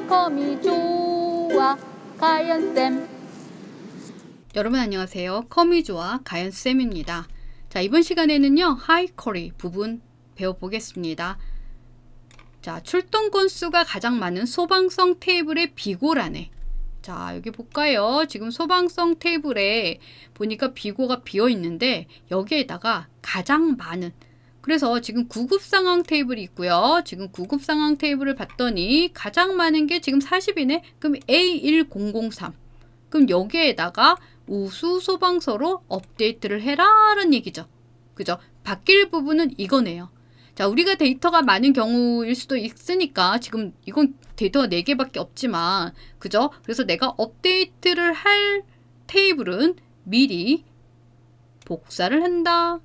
컴이 좋아 가연쌤. 여러분 안녕하세요. 커미조아 가연쌤입니다. 자, 이번 시간에는요 하이쿼리 부분 배워보겠습니다. 자, 출동 건수가 가장 많은 소방성 테이블의 비고란에, 자 여기 볼까요? 지금 소방성 테이블에 보니까 비고가 비어 있는데 여기에다가 가장 많은, 그래서 지금 구급 상황 테이블이 있고요. 지금 구급 상황 테이블을 봤더니 가장 많은 게 지금 40이네. 그럼 A1003. 그럼 여기에다가 우수 소방서로 업데이트를 해라는 얘기죠. 그죠? 바뀔 부분은 이거네요. 자, 우리가 데이터가 많은 경우일 수도 있으니까 지금 이건 데이터가 4개밖에 없지만, 그죠? 그래서 내가 업데이트를 할 테이블은 미리 복사를 한다.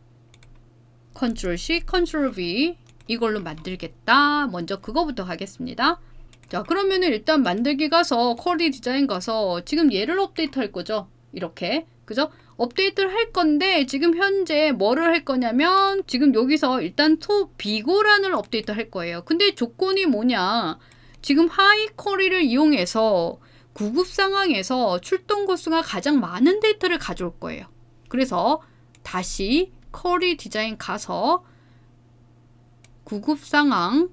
컨트롤 C, 컨트롤 V 이걸로 만들겠다. 먼저 그거부터 하겠습니다. 자, 그러면은 일단 만들기 가서 쿼리 디자인 가서 지금 얘를 업데이트 할 거죠. 이렇게. 그죠? 업데이트를 할 건데 지금 현재 뭐를 할 거냐면 지금 여기서 일단 비고란을 업데이트 할 거예요. 근데 조건이 뭐냐? 지금 하이 쿼리를 이용해서 구급 상황에서 출동 건수가 가장 많은 데이터를 가져올 거예요. 그래서 다시 쿼리 디자인 가서 구급 상황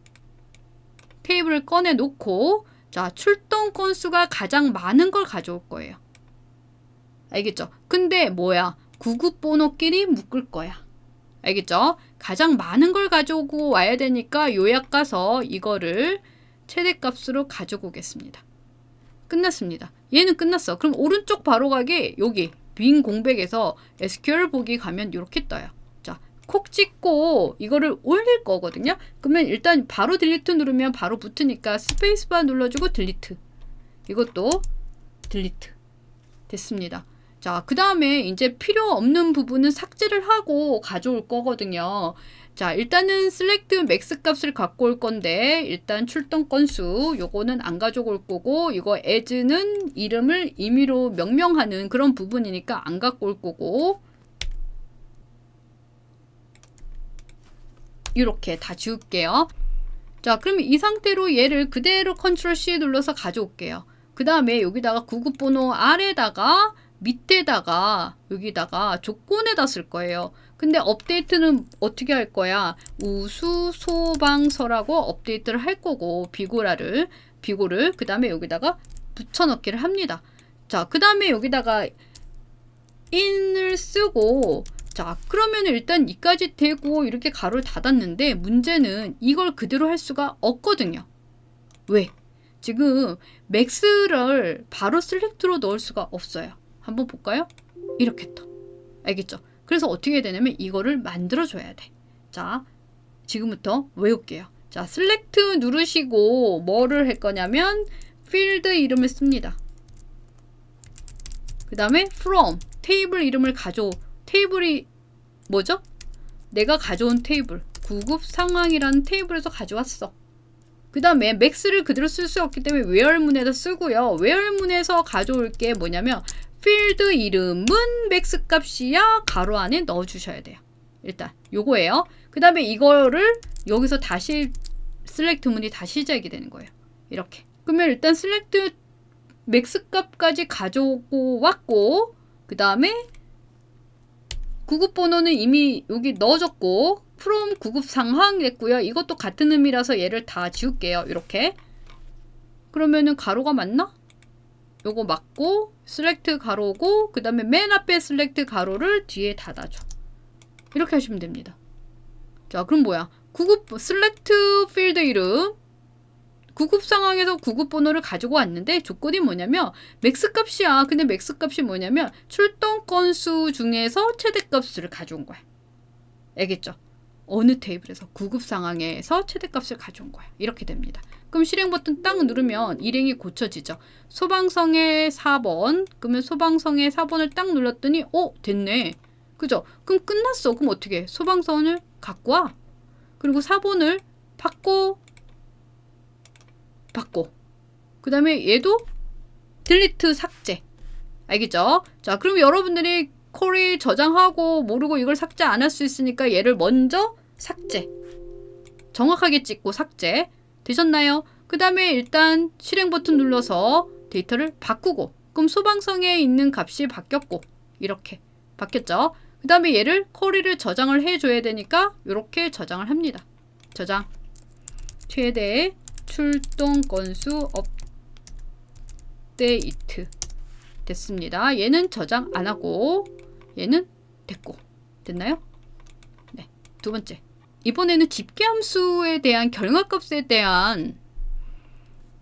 테이블을 꺼내 놓고, 자, 출동 건수가 가장 많은 걸 가져올 거예요. 알겠죠? 근데 뭐야? 구급 번호끼리 묶을 거야. 알겠죠? 가장 많은 걸 가져오고 와야 되니까 요약 가서 이거를 최대값으로 가지고 오겠습니다. 끝났습니다. 얘는 끝났어. 그럼 오른쪽 바로 가기 여기 빈 공백에서 SQL 보기 가면 이렇게 떠요. 자, 콕 찍고 이거를 올릴 거거든요. 그러면 일단 바로 딜리트 누르면 바로 붙으니까 스페이스바 눌러주고 딜리트. 이것도 딜리트. 됐습니다. 자, 그 다음에 이제 필요 없는 부분은 삭제를 하고 가져올 거거든요. 자, 일단은 select max 값을 갖고 올 건데 일단 출동 건수 요거는 안 가져올 거고, 이거 as는 이름을 임의로 명명하는 그런 부분이니까 안 갖고 올 거고, 이렇게 다 지울게요. 자, 그럼 이 상태로 얘를 그대로 컨트롤 C 눌러서 가져올게요. 그 다음에 여기다가 구급번호 아래다가 밑에다가 여기다가 조건에다 쓸 거예요. 근데 업데이트는 어떻게 할 거야? 우수 소방서라고 업데이트를 할 거고, 비고를 그 다음에 여기다가 붙여넣기를 합니다. 자, 그 다음에 여기다가 in을 쓰고, 자, 그러면 일단 이까지 되고 이렇게 가로를 닫았는데 문제는 이걸 그대로 할 수가 없거든요. 왜? 지금 맥스를 바로 셀렉트로 넣을 수가 없어요. 한번 볼까요? 이렇게 떠. 알겠죠? 그래서 어떻게 해야 되냐면 이거를 만들어줘야 돼. 자, 지금부터 외울게요. 자, 셀렉트 누르시고 뭐를 할 거냐면 필드 이름을 씁니다. 그 다음에 from 테이블 이름을 테이블이 뭐죠? 내가 가져온 테이블, 구급 상황이라는 테이블에서 가져왔어. 그 다음에 맥스를 그대로 쓸 수 없기 때문에 where문에다 쓰고요. where문에서 가져올 게 뭐냐면 필드 이름은 맥스 값이야 가로 안에 넣어주셔야 돼요. 일단 요거예요. 그 다음에 이거를 여기서 다시 select 문이 다시 시작이 되는 거예요. 이렇게. 그러면 일단 select 맥스 값까지 가져오고 왔고, 그 다음에 구급 번호는 이미 여기 넣어줬고, from 구급 상황 됐고요. 이것도 같은 의미라서 얘를 다 지울게요. 이렇게. 그러면은 가로가 맞나? 요거 맞고 select 가로고, 그 다음에 맨 앞에 select 가로를 뒤에 닫아줘. 이렇게 하시면 됩니다. 자, 그럼 뭐야? select 필드 이름, 구급 상황에서 구급 번호를 가지고 왔는데 조건이 뭐냐면 맥스 값이야. 근데 맥스 값이 뭐냐면 출동 건수 중에서 최대값을 가져온 거야. 알겠죠? 어느 테이블에서 구급 상황에서 최대값을 가져온 거야. 이렇게 됩니다. 그럼 실행 버튼 딱 누르면 일행이 고쳐지죠. 소방성의 4번. 그러면 소방성의 4번을 딱 눌렀더니 됐네. 그죠? 그럼 끝났어. 그럼 어떻게 해? 소방선을 갖고 와. 그리고 4번을 받고 그 다음에 얘도 딜리트 삭제. 알겠죠? 자, 그럼 여러분들이 쿼리 저장하고 모르고 이걸 삭제 안 할 수 있으니까 얘를 먼저 삭제. 정확하게 찍고 삭제. 되셨나요? 그 다음에 일단 실행 버튼 눌러서 데이터를 바꾸고, 그럼 소방성에 있는 값이 바뀌었고, 이렇게 바뀌었죠. 그 다음에 얘를 쿼리를 저장을 해줘야 되니까 이렇게 저장을 합니다. 저장. 최대 출동 건수 업데이트. 됐습니다. 얘는 저장 안 하고 얘는 됐고. 됐나요? 네. 두 번째. 이번에는 집계함수에 대한 결과값에 대한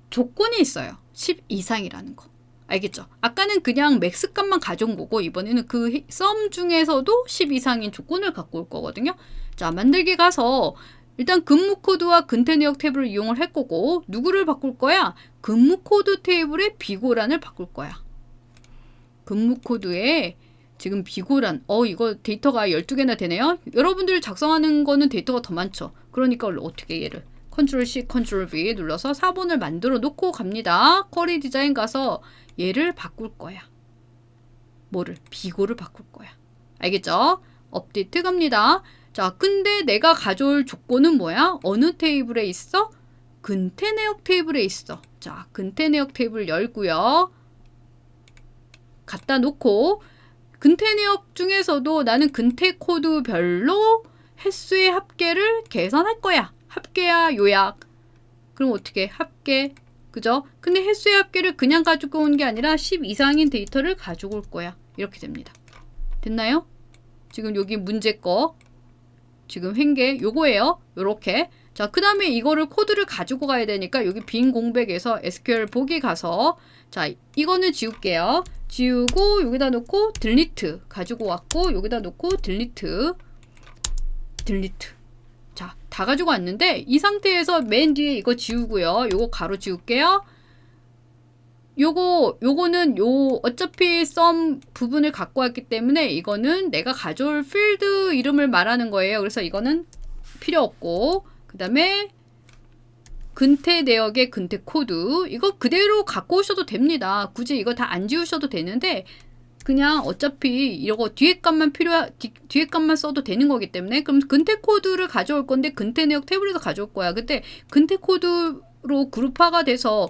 조건이 있어요. 10 이상이라는 거. 알겠죠? 아까는 그냥 맥스 값만 가져온 거고 이번에는 그 썸 중에서도 10 이상인 조건을 갖고 올 거거든요. 자, 만들기 가서 일단 근무 코드와 근태 내역 탭을 이용을 할 거고 누구를 바꿀 거야? 근무 코드 테이블의 비고란을 바꿀 거야. 근무 코드에 지금 비고란, 이거 데이터가 12개나 되네요. 여러분들 작성하는 거는 데이터가 더 많죠. 그러니까 어떻게 얘를 컨트롤 C, 컨트롤 V 눌러서 4번을 만들어 놓고 갑니다. 쿼리 디자인 가서 얘를 바꿀 거야. 뭐를? 비고를 바꿀 거야. 알겠죠? 업데이트 갑니다. 자, 근데 내가 가져올 조건은 뭐야? 어느 테이블에 있어? 근태 내역 테이블에 있어. 자, 근태 내역 테이블 열고요. 갖다 놓고 근태 내역 중에서도 나는 근태 코드별로 횟수의 합계를 계산할 거야. 합계야 요약. 그럼 어떻게? 합계. 그죠? 근데 횟수의 합계를 그냥 가지고 온 게 아니라 10 이상인 데이터를 가지고 올 거야. 이렇게 됩니다. 됐나요? 지금 여기 문제 거 지금 횡계 요거예요. 요렇게. 자, 그 다음에 이거를 코드를 가지고 가야 되니까 여기 빈 공백에서 SQL 보기 가서 자, 이거는 지울게요. 지우고 여기다 놓고 딜리트 가지고 왔고 여기다 놓고 딜리트 자, 다 가지고 왔는데 이 상태에서 맨 뒤에 이거 지우고요. 요거 가로 지울게요. 요거는 어차피 썸 부분을 갖고 왔기 때문에 이거는 내가 가져올 필드 이름을 말하는 거예요. 그래서 이거는 필요 없고 그 다음에 근태 내역의 근태 코드 이거 그대로 갖고 오셔도 됩니다. 굳이 이거 다 안 지우셔도 되는데 그냥 어차피 이거 뒤에 값만 써도 되는 거기 때문에 그럼 근태 코드를 가져올 건데 근태 내역 태블에서 가져올 거야. 그때 근태 코드로 그룹화가 돼서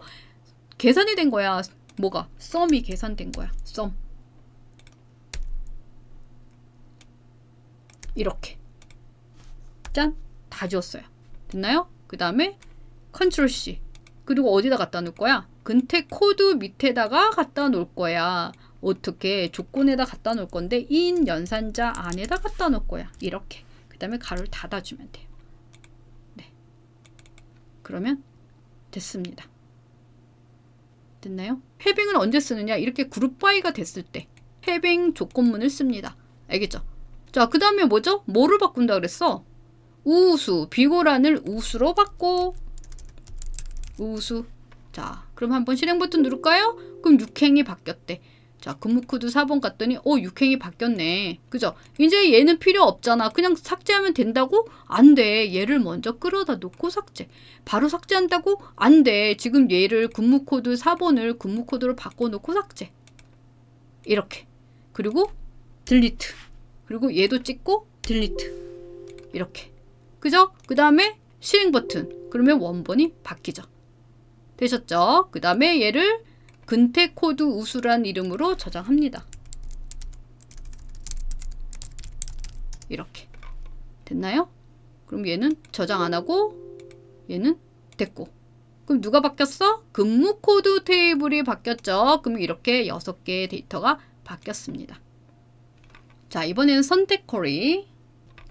계산이 된 거야. 뭐가? 썸이 계산된 거야. 썸. 이렇게. 짠. 다 지웠어요. 됐나요? 그 다음에 컨트롤 C. 그리고 어디다 갖다 놓을 거야? 근태 코드 밑에다가 갖다 놓을 거야. 어떻게? 조건에다 갖다 놓을 건데 인 연산자 안에다 갖다 놓을 거야. 이렇게. 그 다음에 가로를 닫아주면 돼요. 네. 그러면 됐습니다. 됐나요? 해빙을 언제 쓰느냐? 이렇게 그룹 바이가 됐을 때 해빙 조건문을 씁니다. 알겠죠? 자, 그 다음에 뭐죠? 뭐를 바꾼다 그랬어? 우수, 비고란을 우수로 바꿔. 우수. 자, 그럼 한번 실행 버튼 누를까요? 그럼 6행이 바뀌었대. 자, 근무 코드 4번 갔더니 6행이 바뀌었네. 그죠? 이제 얘는 필요 없잖아. 그냥 삭제하면 된다고? 안 돼. 얘를 먼저 끌어다 놓고 삭제. 바로 삭제한다고? 안 돼. 지금 얘를 근무 코드 4번을 근무 코드로 바꿔놓고 삭제. 이렇게. 그리고 딜리트. 그리고 얘도 찍고 딜리트. 이렇게. 그죠? 그 다음에 실행 버튼. 그러면 원본이 바뀌죠. 되셨죠? 그 다음에 얘를 근태 코드 우수란 이름으로 저장합니다. 이렇게. 됐나요? 그럼 얘는 저장 안 하고 얘는 됐고. 그럼 누가 바뀌었어? 근무 코드 테이블이 바뀌었죠. 그럼 이렇게 6개의 데이터가 바뀌었습니다. 자, 이번에는 선택 쿼리.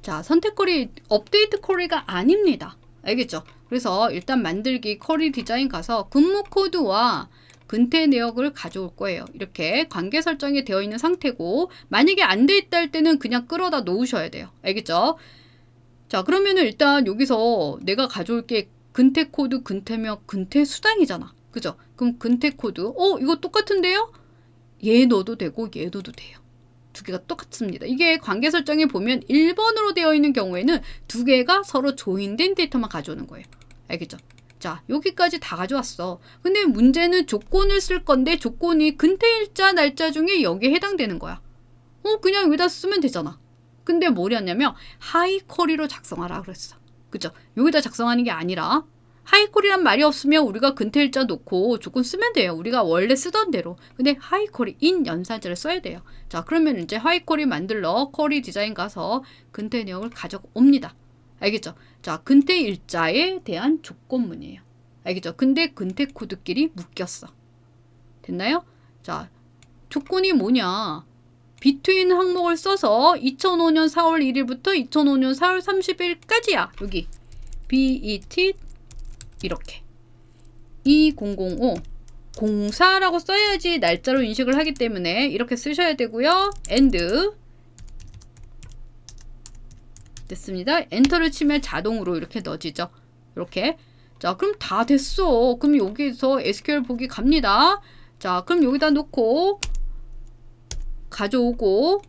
자, 선택 쿼리 업데이트 쿼리가 아닙니다. 알겠죠? 그래서 일단 만들기 쿼리 디자인 가서 근무 코드와 근태 내역을 가져올 거예요. 이렇게 관계 설정이 되어 있는 상태고 만약에 안 돼 있다 할 때는 그냥 끌어다 놓으셔야 돼요. 알겠죠? 자, 그러면은 일단 여기서 내가 가져올 게 근태 코드, 근태 내역, 근태 수단이잖아. 그죠? 그럼 근태 코드 이거 똑같은데요? 얘 넣어도 되고 얘 넣어도 돼요. 두 개가 똑같습니다. 이게 관계 설정에 보면 1번으로 되어 있는 경우에는 두 개가 서로 조인된 데이터만 가져오는 거예요. 알겠죠? 자, 여기까지 다 가져왔어. 근데 문제는 조건을 쓸 건데 조건이 근태일자 날짜 중에 여기에 해당되는 거야. 그냥 여기다 쓰면 되잖아. 근데 뭐랬냐면 하이 쿼리로 작성하라 그랬어. 그죠? 여기다 작성하는 게 아니라 하이콜이란 말이 없으면 우리가 근태일자 놓고 조건 쓰면 돼요. 우리가 원래 쓰던 대로. 근데 하이콜이 인 연산자를 써야 돼요. 자, 그러면 이제 하이콜이 만들러 쿼리 디자인 가서 근태 내역을 가져옵니다. 알겠죠? 자, 근태일자에 대한 조건문이에요. 알겠죠? 근데 근태 코드끼리 묶였어. 됐나요? 자, 조건이 뭐냐? between 항목을 써서 2005년 4월 1일부터 2005년 4월 30일까지야. 여기 bet 이렇게 2005 04라고 써야지 날짜로 인식을 하기 때문에 이렇게 쓰셔야 되고요. and 됐습니다. 엔터를 치면 자동으로 이렇게 넣어지죠. 이렇게. 자, 그럼 다 됐어. 그럼 여기서 SQL 보기 갑니다. 자, 그럼 여기다 놓고 가져오고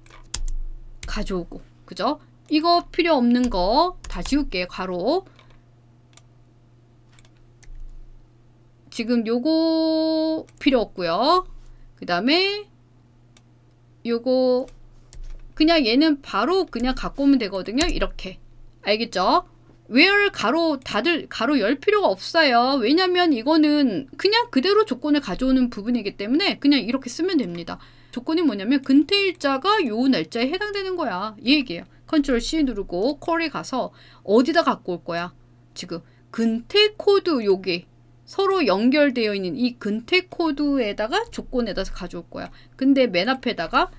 그죠? 이거 필요 없는 거 다 지울게요. 가로. 지금 요거 필요 없고요. 그 다음에 요거 그냥 얘는 바로 그냥 갖고 오면 되거든요. 이렇게. 알겠죠? where 가로 다들 가로 열 필요가 없어요. 왜냐면 이거는 그냥 그대로 조건을 가져오는 부분이기 때문에 그냥 이렇게 쓰면 됩니다. 조건이 뭐냐면 근태일자가 요 날짜에 해당되는 거야. 이 얘기예요. 컨트롤 C 누르고 쿼리 가서 어디다 갖고 올 거야? 지금 근태 코드 여기 서로 연결되어 있는 이 근태 코드에다가 조건에다 가져올 거야. 근데 맨 앞에다가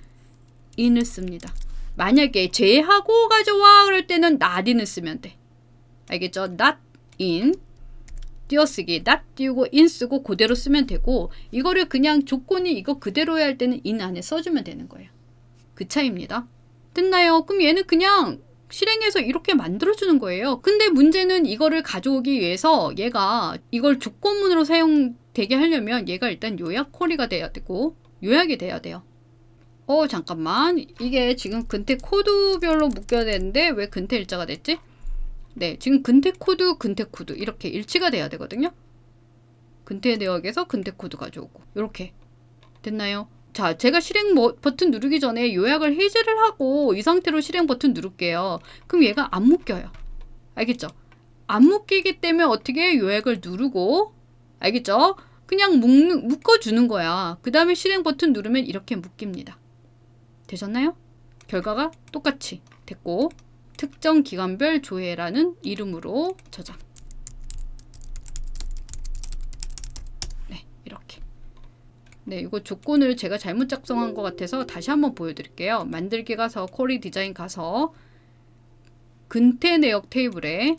in을 씁니다. 만약에 제하고 가져와 그럴 때는 not in을 쓰면 돼. 알겠죠? not in 띄어쓰기 not 띄우고 in 쓰고 그대로 쓰면 되고 이거를 그냥 조건이 이거 그대로 해야 할 때는 in 안에 써주면 되는 거예요. 그 차이입니다. 됐나요? 그럼 얘는 그냥 실행해서 이렇게 만들어주는 거예요. 근데 문제는 이거를 가져오기 위해서 얘가 이걸 조건문으로 사용되게 하려면 얘가 일단 요약 쿼리가 돼야 되고 요약이 돼야 돼요. 잠깐만. 이게 지금 근태 코드별로 묶여야 되는데 왜 근태 일자가 됐지? 네, 지금 근태 코드 이렇게 일치가 돼야 되거든요. 근태 내역에서 근태 코드 가져오고 이렇게 됐나요? 자, 제가 실행 버튼 누르기 전에 요약을 해제를 하고 이 상태로 실행 버튼 누를게요. 그럼 얘가 안 묶여요. 알겠죠? 안 묶이기 때문에 어떻게 요약을 누르고 알겠죠? 그냥 묶어주는 거야. 그 다음에 실행 버튼 누르면 이렇게 묶입니다. 되셨나요? 결과가 똑같이 됐고 특정 기간별 조회라는 이름으로 저장. 네, 이렇게. 네, 이거 조건을 제가 잘못 작성한 것 같아서 다시 한번 보여드릴게요. 만들기 가서 쿼리 디자인 가서 근태 내역 테이블에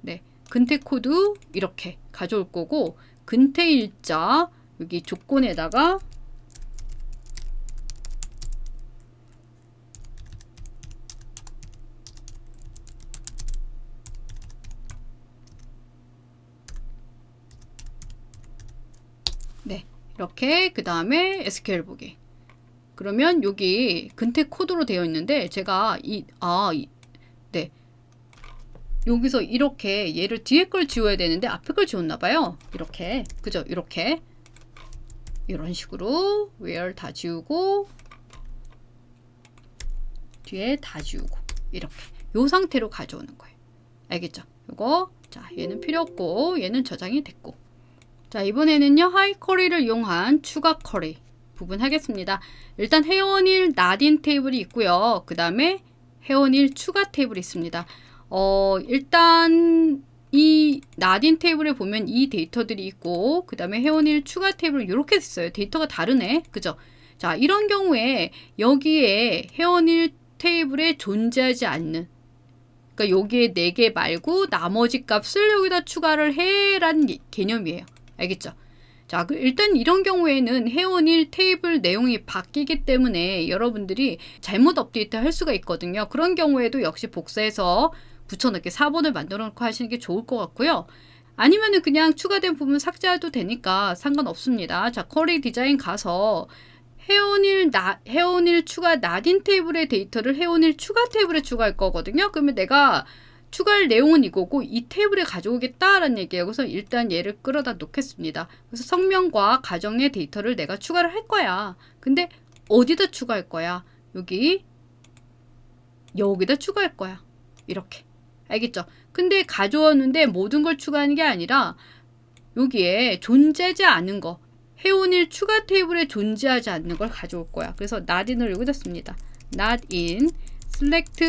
네, 근태 코드 이렇게 가져올 거고 근태 일자 여기 조건에다가 네, 이렇게 그 다음에 SQL 보기. 그러면 여기 근태 코드로 되어 있는데 제가 네, 여기서 이렇게 얘를 뒤에 걸 지워야 되는데 앞에 걸 지웠나 봐요. 이렇게 그죠? 이렇게 이런 식으로 where 다 지우고 뒤에 다 지우고 이렇게 요 상태로 가져오는 거예요. 알겠죠? 요거 자 얘는 필요 없고 얘는 저장이 됐고 자 이번에는요 하이 쿼리를 이용한 추가 쿼리 부분 하겠습니다. 일단 회원일 not-in 테이블이 있고요. 그 다음에 회원일 추가 테이블이 있습니다. 일단 이 not-in 테이블에 보면 이 데이터들이 있고 그 다음에 회원일 추가 테이블 이렇게 있어요. 데이터가 다르네. 그죠? 자 이런 경우에 여기에 회원일 테이블에 존재하지 않는 그러니까 여기에 4개 말고 나머지 값을 여기다 추가를 해라는 개념이에요. 알겠죠? 자, 일단 이런 경우에는 회원일 테이블 내용이 바뀌기 때문에 여러분들이 잘못 업데이트 할 수가 있거든요. 그런 경우에도 역시 복사해서 붙여넣기 4번을 만들어 놓고 하시는 게 좋을 것 같고요. 아니면은 그냥 추가된 부분 삭제해도 되니까 상관없습니다. 자, 쿼리 디자인 가서 회원일 추가 not-in 테이블의 데이터를 회원일 추가 테이블에 추가할 거거든요. 그러면 내가 추가할 내용은 이거고 이 테이블에 가져오겠다라는 얘기예요. 그래서 일단 얘를 끌어다 놓겠습니다. 그래서 성명과 가정의 데이터를 내가 추가를 할 거야. 근데 어디다 추가할 거야? 여기다 추가할 거야. 이렇게. 알겠죠? 근데 가져왔는데 모든 걸 추가하는 게 아니라 여기에 존재하지 않은 거, 회원일 추가 테이블에 존재하지 않는 걸 가져올 거야. 그래서 not in을 여기다 씁니다. not in, select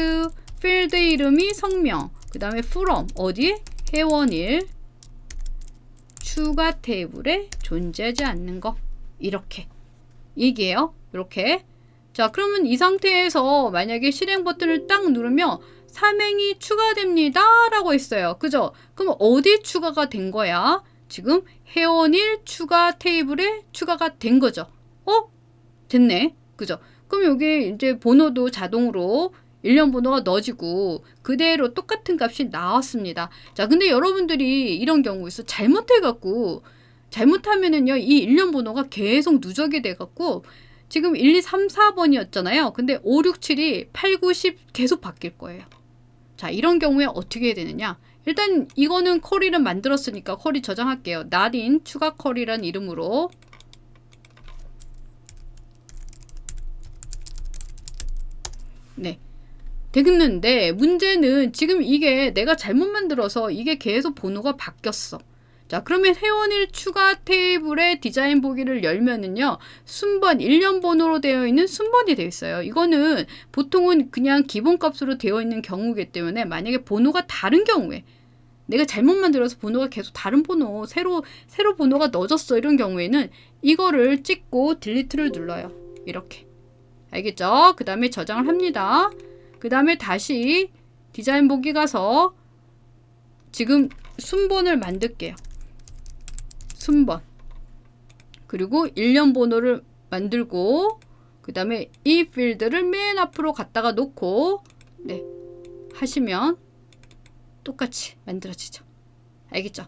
필드 이름이 성명, 그 다음에 from, 어디? 회원일 추가 테이블에 존재하지 않는 거. 이렇게 얘기해요. 이렇게. 자, 그러면 이 상태에서 만약에 실행 버튼을 딱 누르면 삼행이 추가됩니다 라고 했어요. 그죠? 그럼 어디 추가가 된 거야? 지금 회원일 추가 테이블에 추가가 된 거죠. 됐네. 그죠? 그럼 여기 이제 번호도 자동으로 일련 번호가 넣어지고 그대로 똑같은 값이 나왔습니다. 자, 근데 여러분들이 이런 경우에서 잘못하면은요, 이 일련 번호가 계속 누적이 돼갖고 지금 1, 2, 3, 4번이었잖아요. 근데 5, 6, 7이 8, 9, 10 계속 바뀔 거예요. 자, 이런 경우에 어떻게 해야 되느냐? 일단 이거는 쿼리를 만들었으니까 쿼리 저장할게요. not in 추가 쿼리란 이름으로. 네. 되겠는데 문제는 지금 이게 내가 잘못 만들어서 이게 계속 번호가 바뀌었어. 자, 그러면 회원일 추가 테이블의 디자인 보기를 열면은요, 순번, 일련 번호로 되어 있는 순번이 되어 있어요. 이거는 보통은 그냥 기본값으로 되어 있는 경우이기 때문에 만약에 번호가 다른 경우에 내가 잘못 만들어서 번호가 계속 다른 번호, 새로 번호가 넣어졌어. 이런 경우에는 이거를 찍고 딜리트를 눌러요. 이렇게. 알겠죠? 그 다음에 저장을 합니다. 그 다음에 다시 디자인 보기 가서 지금 순번을 만들게요. 순번. 그리고 일련 번호를 만들고 그 다음에 이 필드를 맨 앞으로 갖다가 놓고 네, 하시면 똑같이 만들어지죠. 알겠죠?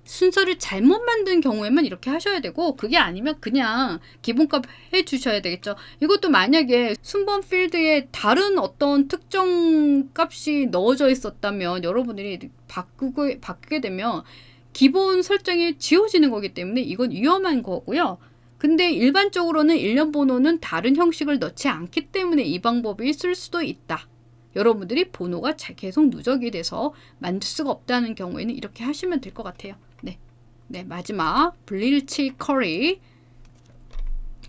순서를 잘못 만든 경우에만 이렇게 하셔야 되고 그게 아니면 그냥 기본값 해주셔야 되겠죠. 이것도 만약에 순번 필드에 다른 어떤 특정 값이 넣어져 있었다면 여러분들이 바꾸게 되면 기본 설정이 지워지는 거기 때문에 이건 위험한 거고요. 근데 일반적으로는 일련 번호는 다른 형식을 넣지 않기 때문에 이 방법이 쓸 수도 있다. 여러분들이 번호가 계속 누적이 돼서 만들 수가 없다는 경우에는 이렇게 하시면 될 것 같아요. 네, 마지막 블리치 쿼리.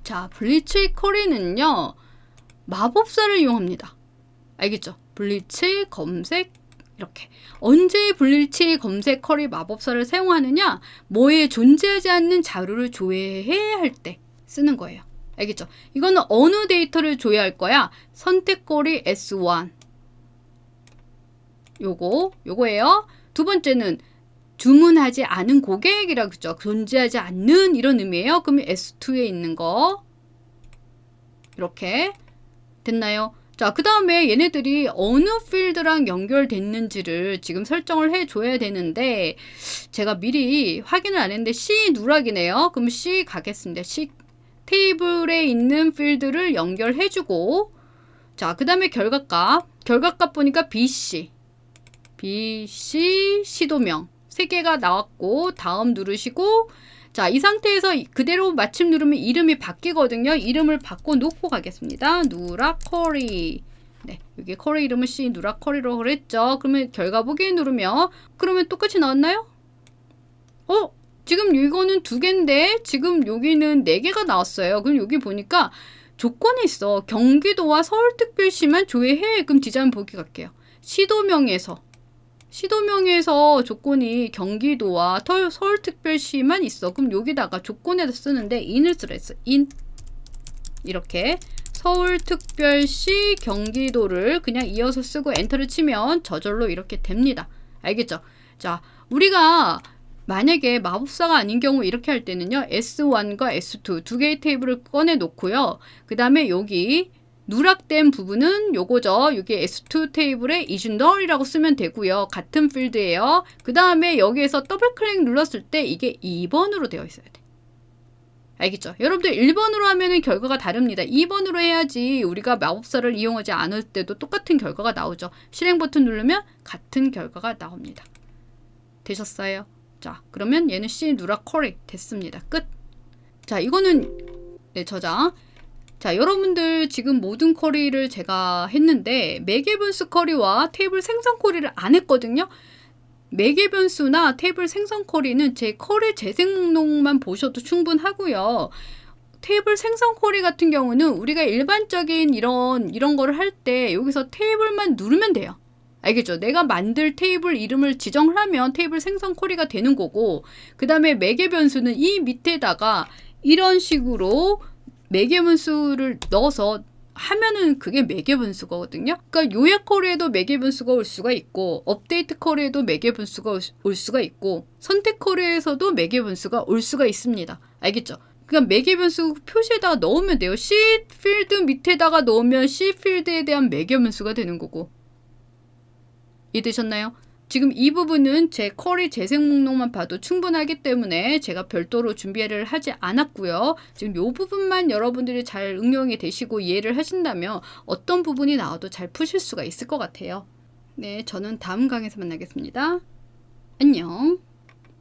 자, 블리치 쿼리는요, 마법사를 이용합니다. 알겠죠? 블리치 검색 이렇게. 언제 블리치 검색 쿼리 마법사를 사용하느냐? 뭐에 존재하지 않는 자료를 조회해야 할 때 쓰는 거예요. 알겠죠? 이거는 어느 데이터를 조회할 거야? 선택 쿼리 S1. 요거예요. 두 번째는 주문하지 않은 고객이라고 그죠? 존재하지 않는 이런 의미예요. 그러면 S2에 있는 거. 이렇게 됐나요? 자, 그 다음에 얘네들이 어느 필드랑 연결됐는지를 지금 설정을 해줘야 되는데 제가 미리 확인을 안 했는데 C 누락이네요. 그럼 C 가겠습니다. C 테이블에 있는 필드를 연결해주고 자, 그 다음에 결과값 보니까 BC 시도명 3개가 나왔고 다음 누르시고 자, 이 상태에서 그대로 마침 누르면 이름이 바뀌거든요. 이름을 바꿔놓고 가겠습니다. 누락 쿼리. 네, 여기 쿼리 이름은 C 누락 쿼리로 그랬죠. 그러면 결과 보기 누르면 그러면 똑같이 나왔나요? 지금 이거는 2개인데 지금 여기는 4개가 나왔어요. 그럼 여기 보니까 조건이 있어. 경기도와 서울특별시만 조회해. 그럼 디자인 보기 갈게요. 시도명에서 조건이 경기도와 서울특별시만 있어. 그럼 여기다가 조건에다 쓰는데 in을 쓰라 했어. in. 이렇게 서울특별시 경기도를 그냥 이어서 쓰고 엔터를 치면 저절로 이렇게 됩니다. 알겠죠? 자, 우리가 만약에 마법사가 아닌 경우 이렇게 할 때는요. S1과 S2 두 개의 테이블을 꺼내 놓고요. 그 다음에 여기 누락된 부분은 요거죠. 여기 S2 테이블에 이준널이라고 쓰면 되고요. 같은 필드예요. 그 다음에 여기에서 더블 클릭 눌렀을 때 이게 2번으로 되어 있어야 돼. 알겠죠? 여러분들 1번으로 하면은 결과가 다릅니다. 2번으로 해야지 우리가 마법사를 이용하지 않을 때도 똑같은 결과가 나오죠. 실행 버튼 누르면 같은 결과가 나옵니다. 되셨어요? 자, 그러면 얘는 C 누락 쿼리 됐습니다. 끝. 자, 이거는 네, 저장. 자, 여러분들 지금 모든 쿼리를 제가 했는데 매개 변수 쿼리와 테이블 생성 쿼리를 안 했거든요. 매개 변수나 테이블 생성 쿼리는 제 쿼리 재생 목록만 보셔도 충분하고요. 테이블 생성 쿼리 같은 경우는 우리가 일반적인 이런 거를 할 때 여기서 테이블만 누르면 돼요. 알겠죠? 내가 만들 테이블 이름을 지정을 하면 테이블 생성 쿼리가 되는 거고, 그 다음에 매개 변수는 이 밑에다가 이런 식으로 매개 변수를 넣어서 하면은 그게 매개 변수거든요. 그러니까 요약 쿼리에도 매개 변수가 올 수가 있고, 업데이트 쿼리에도 매개 변수가 올 수가 있고, 선택 쿼리에서도 매개 변수가 올 수가 있습니다. 알겠죠? 그냥 매개 변수 표시에다가 넣으면 돼요. C 필드 밑에다가 넣으면 C 필드에 대한 매개 변수가 되는 거고. 이해되셨나요? 지금 이 부분은 제 쿼리 재생 목록만 봐도 충분하기 때문에 제가 별도로 준비를 하지 않았고요. 지금 이 부분만 여러분들이 잘 응용이 되시고 이해를 하신다면 어떤 부분이 나와도 잘 푸실 수가 있을 것 같아요. 네, 저는 다음 강의에서 만나겠습니다. 안녕.